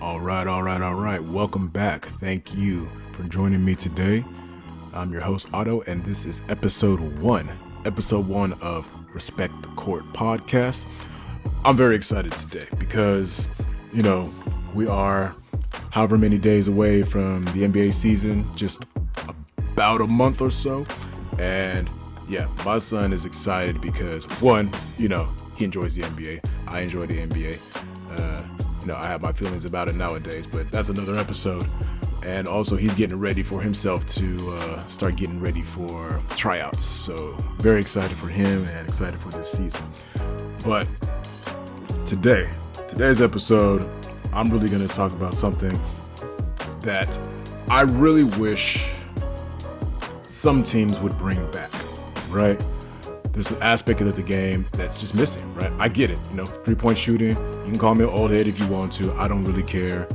All right. Welcome back. Thank you for joining me today. I'm your host, Otto, and this is episode one of Respect the Court podcast. I'm very excited today because, we are however many days away from the NBA season, just about a month or so. And yeah, my son is excited because one, he enjoys the NBA. I enjoy the NBA. I have my feelings about it nowadays, but that's another episode. And also he's getting ready for himself to start getting ready for tryouts. So very excited for him and excited for this season. But today's episode, I'm really going to talk about something that I really wish some teams would bring back, right? There's an aspect of the game that's just missing, right? I get it, 3-point shooting. You can call me an old head if you want to. I don't really care.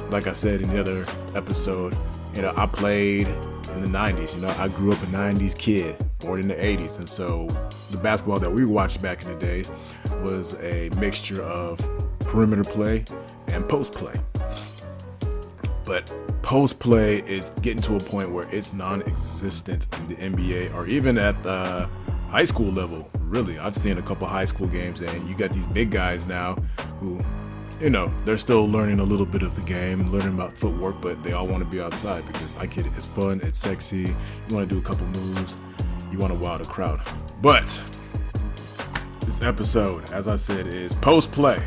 Like I said in the other episode, I played in the 90s. I grew up a 90s kid, born in the 80s. And so the basketball that we watched back in the days was a mixture of perimeter play and post play. But post play is getting to a point where it's non-existent in the NBA or even at the high school level. Really, I've seen a couple high school games, and you got these big guys now who, they're still learning a little bit of the game, learning about footwork, but they all want to be outside because I get it. It's fun. It's sexy. You want to do a couple moves. You want to wow the crowd. But this episode, as I said, is post play.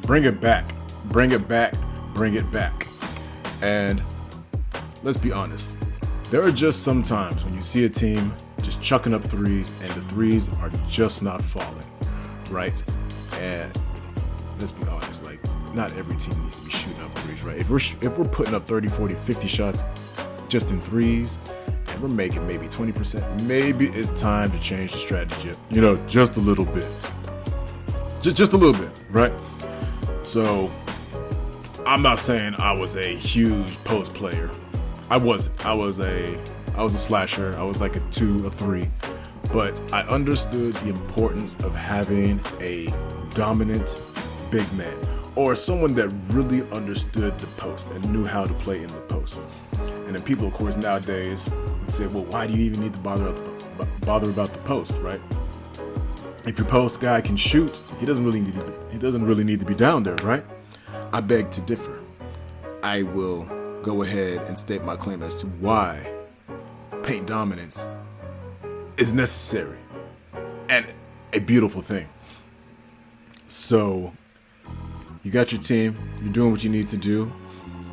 Bring it back. Bring it back. Bring it back. And let's be honest, there are just some times when you see a team just chucking up threes and the threes are just not falling, right? And let's be honest, not every team needs to be shooting up threes, right? If we're putting up 30, 40, 50 shots just in threes and we're making maybe 20%, maybe it's time to change the strategy, just a little bit. Just a little bit, right? So I'm not saying I was a huge post player. I wasn't. I was a slasher. I was like a 2, a 3. But I understood the importance of having a dominant big man or someone that really understood the post and knew how to play in the post. And then people, of course, nowadays would say, well, why do you even need to bother about the post, right? If your post guy can shoot, he doesn't really need to be down there, right? I beg to differ. I will go ahead and state my claim as to why paint dominance is necessary and a beautiful thing. So you got your team, you're doing what you need to do,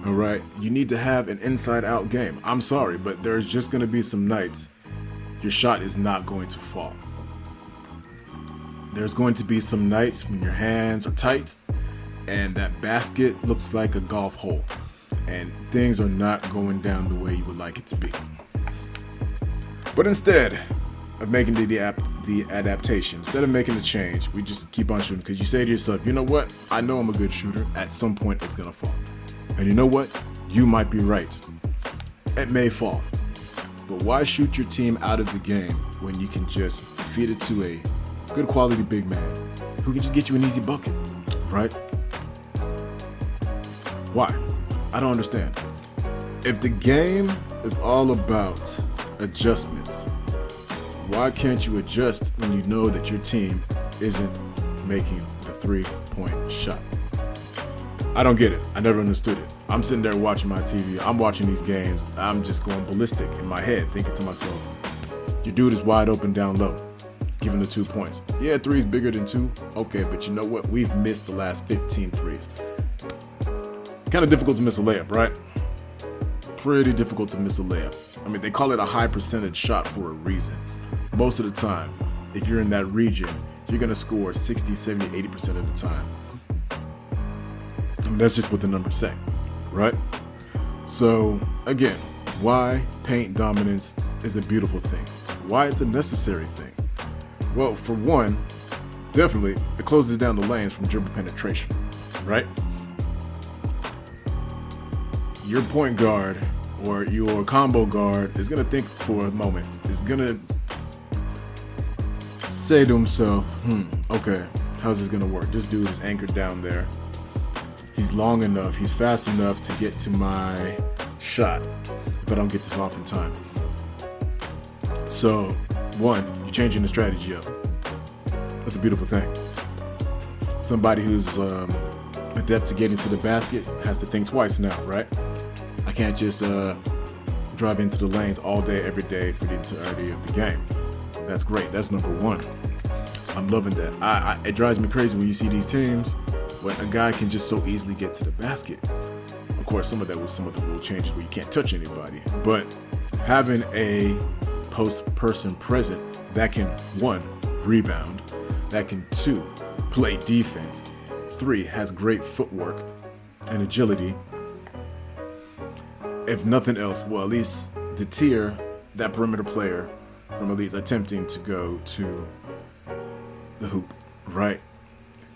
all right? You need to have an inside-out game. I'm sorry, but there's just going to be some nights your shot is not going to fall. There's going to be some nights when your hands are tight and that basket looks like a golf hole and things are not going down the way you would like it to be. But instead of making the adaptation, instead of making the change, we just keep on shooting because you say to yourself, you know what? I know I'm a good shooter. At some point, it's going to fall. And you know what? You might be right. It may fall. But why shoot your team out of the game when you can just feed it to a good quality big man who can just get you an easy bucket, right? Why? I don't understand. If the game is all about adjustments, why can't you adjust when you know that your team isn't making the 3-point shot? I don't get it. I never understood it. I'm sitting there watching my TV. I'm watching these games. I'm just going ballistic in my head, thinking to myself, your dude is wide open down low. Give him the 2 points. Yeah, 3 is bigger than 2. Okay, but you know what? We've missed the last 15 threes. Kind of difficult to miss a layup, right? Pretty difficult to miss a layup. I mean, they call it a high percentage shot for a reason. Most of the time, if you're in that region, you're going to score 60, 70, 80% of the time. I mean, that's just what the numbers say, right? So, again, why paint dominance is a beautiful thing. Why it's a necessary thing. Well, for one, definitely, it closes down the lanes from dribble penetration, right? Your point guard or your combo guard is going to think for a moment. Is going to say to himself, okay, how's this going to work? This dude is anchored down there. He's long enough. He's fast enough to get to my shot if I don't get this off in time. So, one, you're changing the strategy up. That's a beautiful thing. Somebody who's adept to getting to the basket has to think twice now, right? I can't just drive into the lanes all day, every day for the entirety of the game. That's great. That's number one. I'm loving that. It drives me crazy when you see these teams when a guy can just so easily get to the basket. Of course, some of that was some of the rule changes where you can't touch anybody. But having a post person present that can, one, rebound, that can, two, play defense, three, has great footwork and agility. If nothing else, well, at least deter that perimeter player from at least attempting to go to the hoop, right?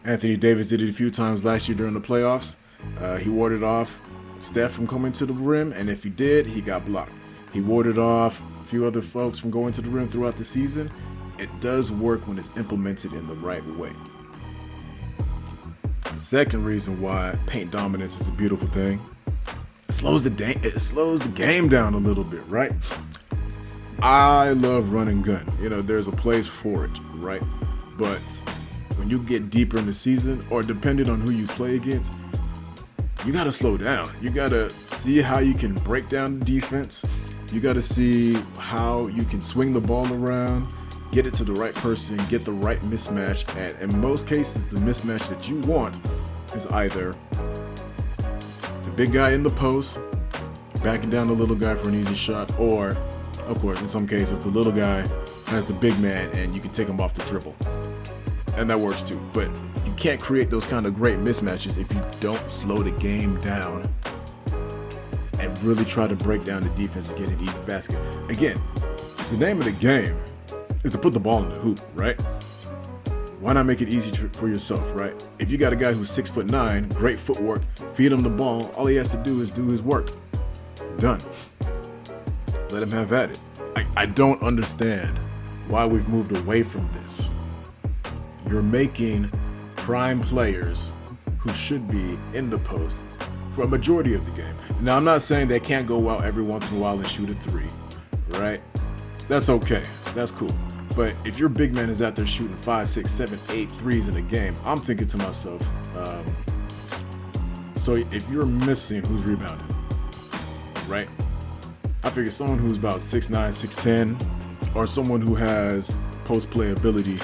Anthony Davis did it a few times last year during the playoffs. He warded off Steph from coming to the rim, and if he did, he got blocked. He warded off a few other folks from going to the rim throughout the season. It does work when it's implemented in the right way. The second reason why paint dominance is a beautiful thing, it slows the game down a little bit, right? I love run and gun. You know, there's a place for it, right? But when you get deeper in the season, or depending on who you play against, you got to slow down. You got to see how you can break down the defense. You got to see how you can swing the ball around, get it to the right person, get the right mismatch. And in most cases, the mismatch that you want is either the big guy in the post, backing down the little guy for an easy shot, or, of course, in some cases, the little guy has the big man and you can take him off the dribble. And that works too. But you can't create those kind of great mismatches if you don't slow the game down and really try to break down the defense and get an easy basket. Again, the name of the game is to put the ball in the hoop, right? Why not make it easy for yourself, right? If you got a guy who's 6'9", great footwork, feed him the ball, all he has to do is do his work. Done. Let him have at it. I don't understand why we've moved away from this. You're making prime players who should be in the post for a majority of the game. Now, I'm not saying they can't go out every once in a while and shoot a three, right? That's okay. That's cool. But if your big man is out there shooting 5, 6, 7, 8 threes in a game, I'm thinking to myself, so if you're missing, who's rebounding, right? I figure someone who's about 6'9", 6'10", or someone who has post-play ability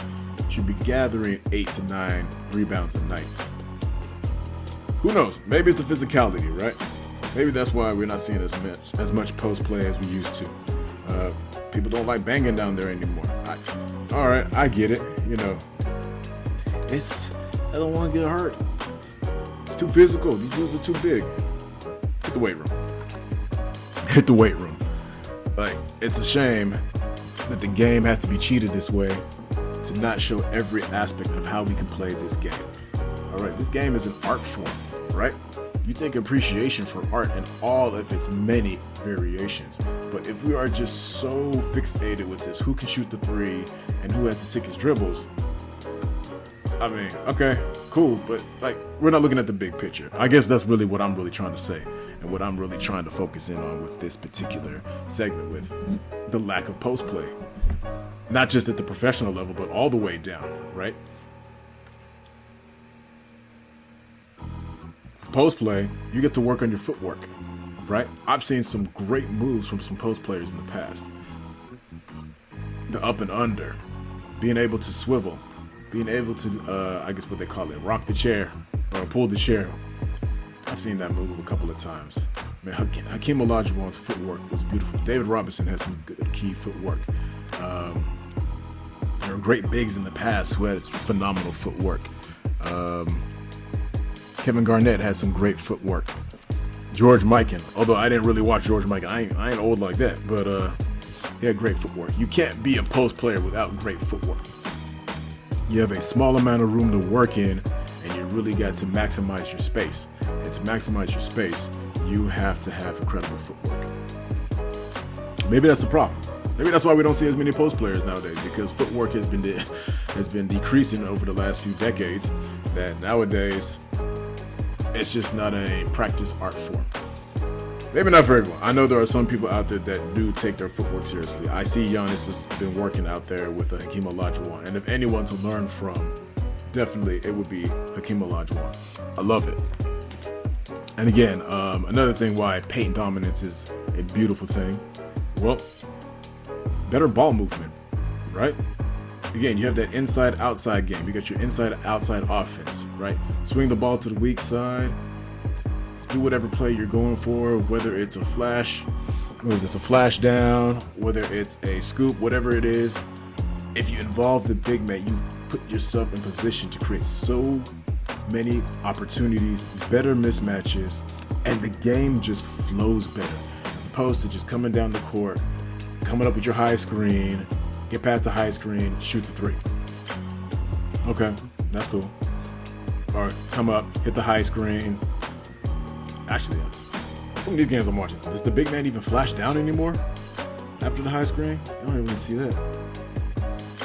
should be gathering 8 to 9 rebounds a night. Who knows? Maybe it's the physicality, right? Maybe that's why we're not seeing as much post-play as we used to. People don't like banging down there anymore. All right, I get it. You know, I don't want to get hurt. It's too physical. These dudes are too big. Hit the weight room. Hit the weight room. Like, it's a shame that the game has to be cheated this way to not show every aspect of how we can play this game. All right, this game is an art form, right? You take appreciation for art in all of its many variations. But if we are just so fixated with this, who can shoot the three and who has the sickest dribbles, I mean, okay, cool, but like, we're not looking at the big picture. I guess that's really what I'm really trying to say and what I'm really trying to focus in on with this particular segment, with the lack of post play. Not just at the professional level, but all the way down, right? For post play, you get to work on your footwork, right? I've seen some great moves from some post players in the past. The up and under, being able to swivel, being able to, I guess what they call it, rock the chair or pull the chair. I've seen that move a couple of times. Man, Hakeem Olajuwon's footwork was beautiful. David Robinson has some good key footwork. There were great bigs in the past who had phenomenal footwork. Kevin Garnett had some great footwork. George Mikan, although I didn't really watch George Mikan, I ain't old like that, but he had great footwork. You can't be a post player without great footwork. You have a small amount of room to work in, and you really got to maximize your space. And to maximize your space, you have to have incredible footwork. Maybe that's the problem. Maybe that's why we don't see as many post players nowadays, because footwork has been decreasing over the last few decades. That nowadays It's just not a practice art form. Maybe not for everyone. I know there are some people out there that do take their footwork seriously. I see Giannis has been working out there with Hakeem Olajuwon, and if anyone to learn from, definitely it would be Hakeem Olajuwon. I love it. And again, another thing why paint dominance is a beautiful thing. Well, better ball movement, right? Again, you have that inside-outside game. You got your inside-outside offense, right? Swing the ball to the weak side. Do whatever play you're going for, whether it's a flash, whether it's a flash down, whether it's a scoop, whatever it is. If you involve the big man, you put yourself in position to create so many opportunities, better mismatches, and the game just flows better. As opposed to just coming down the court, coming up with your high screen, get past the high screen, shoot the three. Okay, that's cool. Or come up, hit the high screen. Actually, some of these games I'm watching, does the big man even flash down anymore after the high screen? I don't really see that.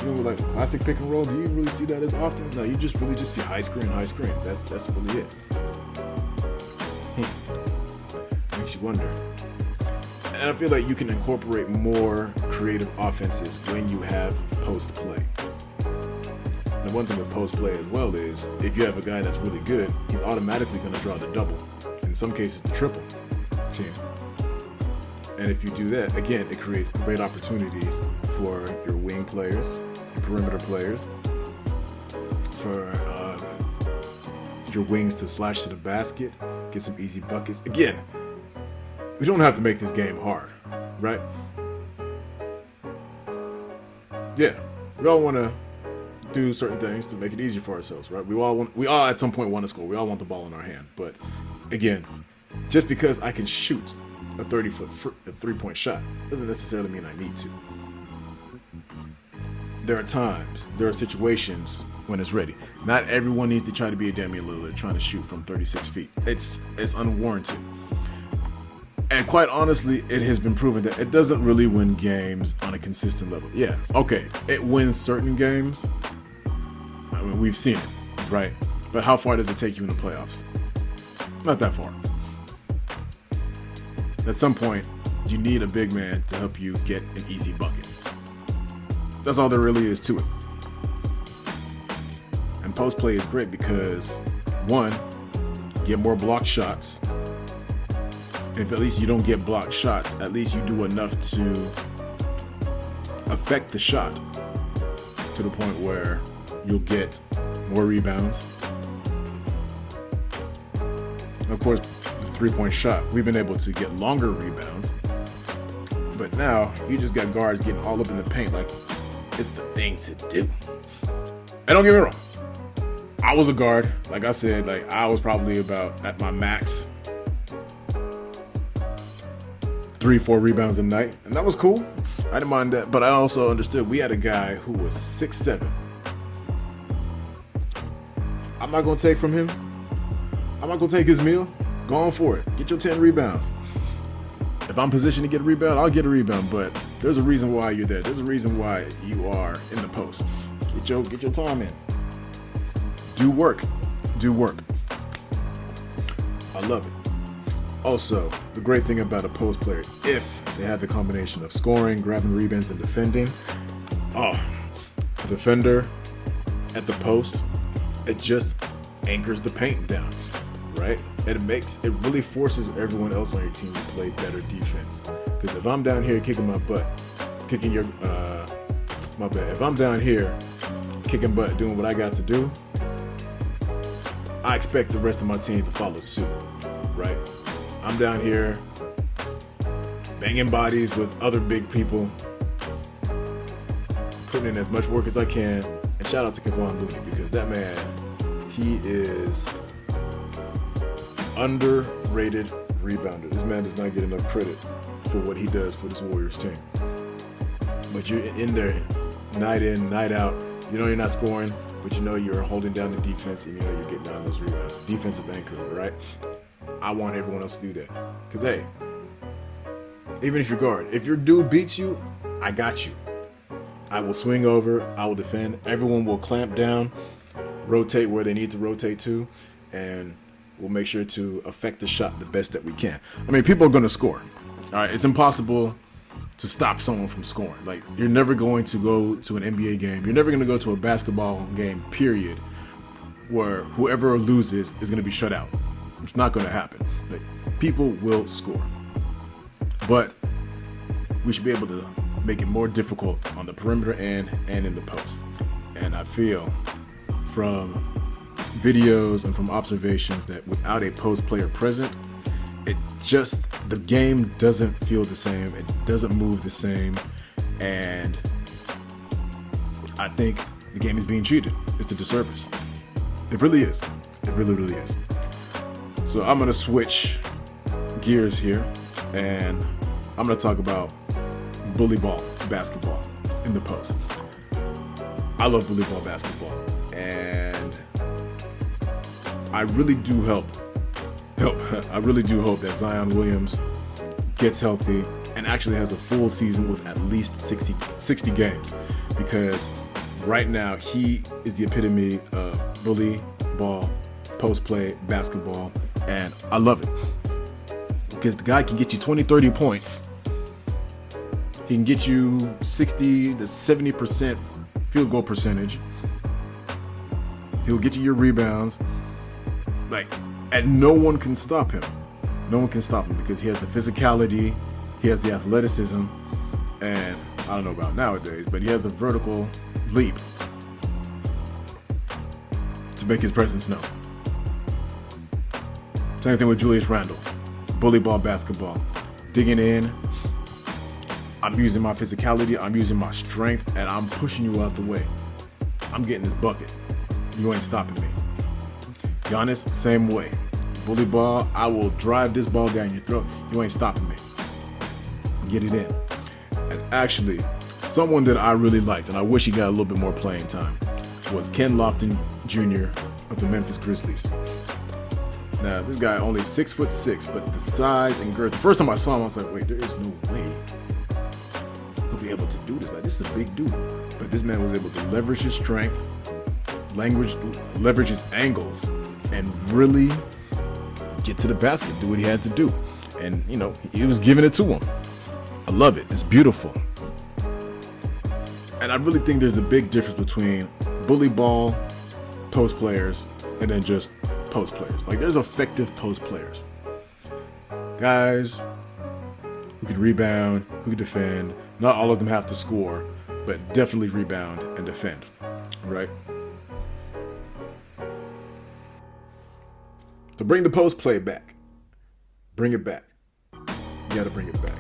You know, like the classic pick and roll, do you really see that as often? No, you just really just see high screen. That's really it. Makes you wonder. And I feel like you can incorporate more creative offenses when you have post play. The one thing with post play as well is if you have a guy that's really good, he's automatically going to draw the double. In some cases, the triple team. And if you do that, again, it creates great opportunities for your wing players, your perimeter players, for your wings to slash to the basket, get some easy buckets. Again, we don't have to make this game hard, right? Yeah, we all want to do certain things to make it easier for ourselves, right? We all at some point want to score. We all want the ball in our hand. But again, just because I can shoot a 30-foot three-point shot doesn't necessarily mean I need to. There are situations when it's ready. Not everyone needs to try to be a Damian Lillard trying to shoot from 36 feet. It's unwarranted. And quite honestly, it has been proven that it doesn't really win games on a consistent level. Yeah, okay, it wins certain games. I mean, we've seen it, right? But how far does it take you in the playoffs? Not that far. At some point, you need a big man to help you get an easy bucket. That's all there really is to it. And post play is great because, one, get more blocked shots. If at least you don't get blocked shots, at least you do enough to affect the shot to the point where you'll get more rebounds. Of course, the three-point shot, we've been able to get longer rebounds. But now, you just got guards getting all up in the paint like it's the thing to do. And don't get me wrong, I was a guard. Like I said, like I was probably about at my max 3-4 rebounds a night, and that was cool. I didn't mind that, but I also understood we had a guy who was 6'7". I'm not gonna take from him. I'm not gonna take his meal. Go on for it. Get your 10 rebounds. If I'm positioned to get a rebound, I'll get a rebound, but there's a reason why you're there. There's a reason why you are in the post. Get your time in. Do work. I love it. Also, the great thing about a post player, if they have the combination of scoring, grabbing rebounds, and defending, a defender at the post, it just anchors the paint down, right? It really forces everyone else on your team to play better defense. Because if I'm down here kicking my butt, if I'm down here kicking butt, doing what I got to do, I expect the rest of my team to follow suit, right? I'm down here banging bodies with other big people, putting in as much work as I can. And shout out to Kevon Looney, because that man, he is underrated rebounder. This man does not get enough credit for what he does for this Warriors team. But you're in there night in, night out. You know you're not scoring, but you know you're holding down the defense, and you know you're getting down those rebounds. Defensive anchor, right? I want everyone else to do that. Because, hey, even if you're guard, if your dude beats you, I got you. I will swing over. I will defend. Everyone will clamp down, rotate where they need to rotate to, and we'll make sure to affect the shot the best that we can. I mean, people are going to score. All right, it's impossible to stop someone from scoring. Like, you're never going to go to an NBA game. You're never going to go to a basketball game, period, where whoever loses is going to be shut out. It's not going to happen. Like, people will score. But we should be able to make it more difficult on the perimeter and in the post. And I feel from videos and from observations that without a post player present, the game doesn't feel the same. It doesn't move the same. And I think the game is being cheated. It's a disservice. It really is. It really, really is. So I'm going to switch gears here, and I'm going to talk about bully ball basketball in the post. I love bully ball basketball, and I really do hope that Zion Williams gets healthy and actually has a full season with at least 60 games, because right now he is the epitome of bully ball, post play basketball, and I love it because the guy can get you 20-30 points. He can get you 60 to 70% field goal percentage. He'll get you your rebounds. And no one can stop him. No one can stop him because he has the physicality, he has the athleticism, and I don't know about nowadays, but he has the vertical leap to make his presence known. Same thing with Julius Randle. Bully ball basketball. Digging in. I'm using my physicality, I'm using my strength, and I'm pushing you out the way. I'm getting this bucket. You ain't stopping me. Giannis, same way. Bully ball, I will drive this ball down your throat. You ain't stopping me. Get it in. And actually, someone that I really liked, and I wish he got a little bit more playing time, was Ken Lofton Jr. of the Memphis Grizzlies. Now, this guy only 6'6", but the size and girth. The first time I saw him, I was like, wait, there is no way he'll be able to do this. Like, this is a big dude. But this man was able to leverage his strength, leverage his angles, and really get to the basket, do what he had to do. And, he was giving it to him. I love it. It's beautiful. And I really think there's a big difference between bully ball post players and then just post players. Like, there's effective post players. Guys who can rebound, who can defend. Not all of them have to score, but definitely rebound and defend, right? So bring the post play back. Bring it back. You gotta bring it back.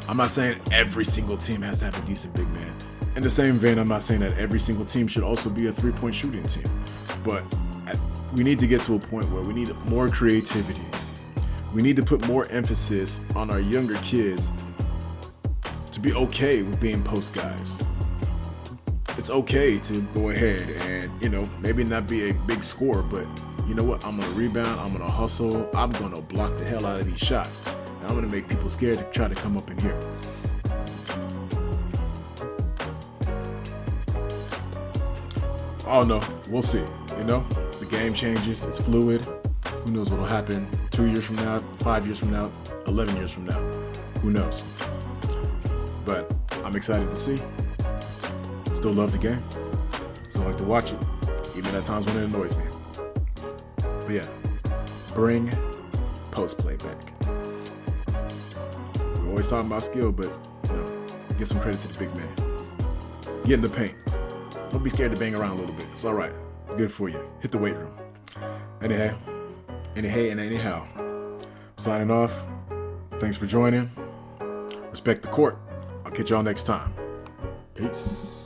I'm not saying every single team has to have a decent big man. In the same vein, I'm not saying that every single team should also be a three-point shooting team. But we need to get to a point where we need more creativity. We need to put more emphasis on our younger kids to be okay with being post guys. It's okay to go ahead and, maybe not be a big scorer, but you know what? I'm going to rebound. I'm going to hustle. I'm going to block the hell out of these shots. And I'm going to make people scared to try to come up in here. Oh, no. We'll see. The game changes. It's fluid. Who knows what will happen 2 years from now, 5 years from now, 11 years from now. Who knows? But I'm excited to see. Still love the game. Still like to watch it, even at times when it annoys me. But yeah, bring post play back. We're always talking about skill, but give some credit to the big man. Get in the paint. Don't be scared to bang around a little bit. It's all right. It's good for you. Hit the weight room. Anyhow, I'm signing off. Thanks for joining. Respect the court. I'll catch y'all next time. Peace.